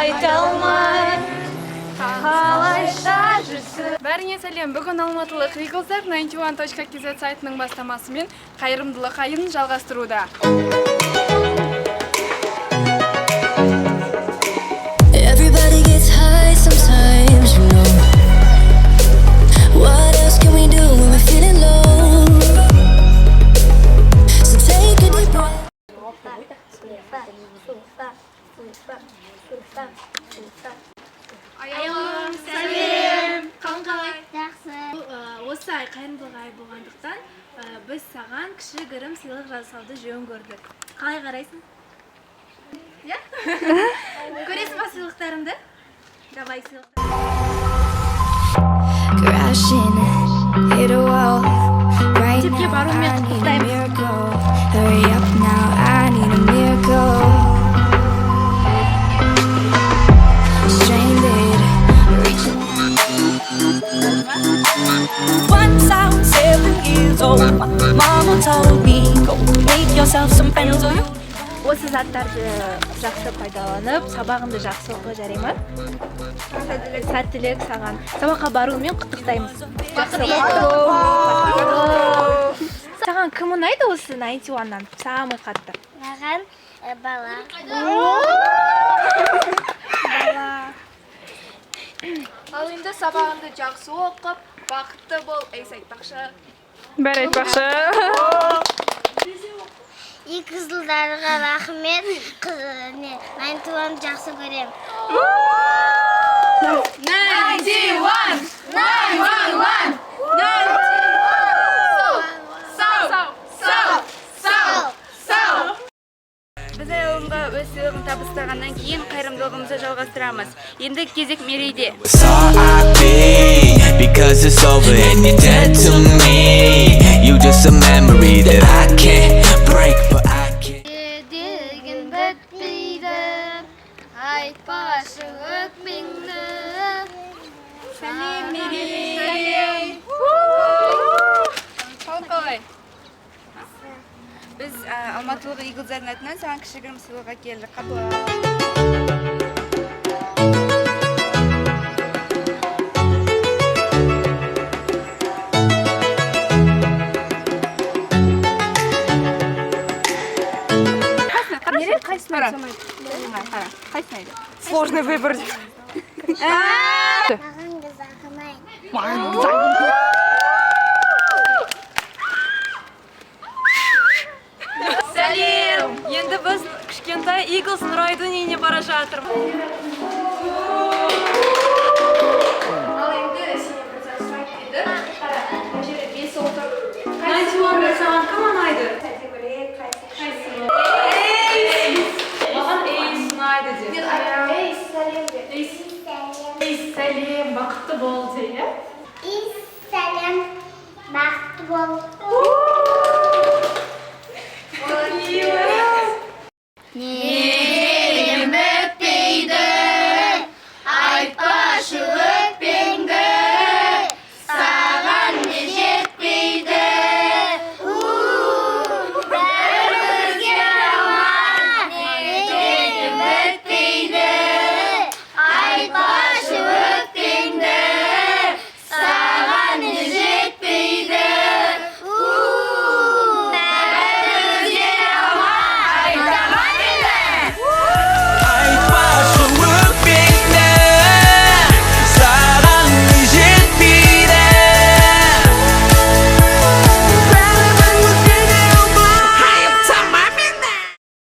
айталмай қалайша жүрсің. Бәріңе сәлем. Бүгін алматылық Eagles'дар 91.kz сайтының бастамасымен қайырымдылық айын жалғастыруда. Everybody gets high sometimes, you know. What else can we do when we're feeling low? So take a deep breath. Айалым, сәлем. Қалай? Жақсы. Осы ай қайырымдылық айы болғандықтан, біз саған кішігірім сыйлық жасауды жөн көрдік. Қалай қарайсың? Я? Көресің ба сыйлықтарымды? Давай сыйлықтар. Crashing, hit a wall. Right Тепке now, барумен I need a құттықтаймыз. miracle. Hurry up now, I need a miracle. Stranded, reaching. Once I was 7 years old, my mama told me, go make yourself some friends or you. Осы заттарды жақсы пайдаланып, сабағыңды жақсы оқы, жарай ма? Сәттілік саған. Сабаққа баруымен құттықтаймыз. Жақсы оқы. Саған кім ұнайды осы 91-нан? Самый қатты. Маған бала. Ал енді сабағыңды жақсы оқып, бақытты бол. Әйс айтпақшы. Бәрі айтпақшы. Қызылдарға рахмет. Мен туам жақсы көрем. 91! 911! Біз айылымға өз сыйлығын табыстағаннан кейін қайырымдылығымызды жалғастырамыз. Енді кезек мерейде. It's R.I.P. because it's over and you're dead to me. You just a memory that I can't break, but I can't. Дегін бітпейді, айтпашы өкпеңді. Сәлем мерей! Қалай? Біз алматылық Eagles'дардың атынан саған кішігірім сыйлық әкелдік. Қабыл ал. Қайсыны айтсамайды? Қара, қайсыныайды? Сложный выбор. Маған қызағымай. Сәлем! Енді біз кішкентай Eagles Нұрайдың үйіне бара жатырмыз. Ал енді сенен бір зат сұрайды деді. Қара, мына жерде 5 отыр. 91-ді саған кім ұнайды? Маған Эйс ұнайды де. Эйс, сәлем, бақытты бол де, е? Сәлем, бақытты бол. Не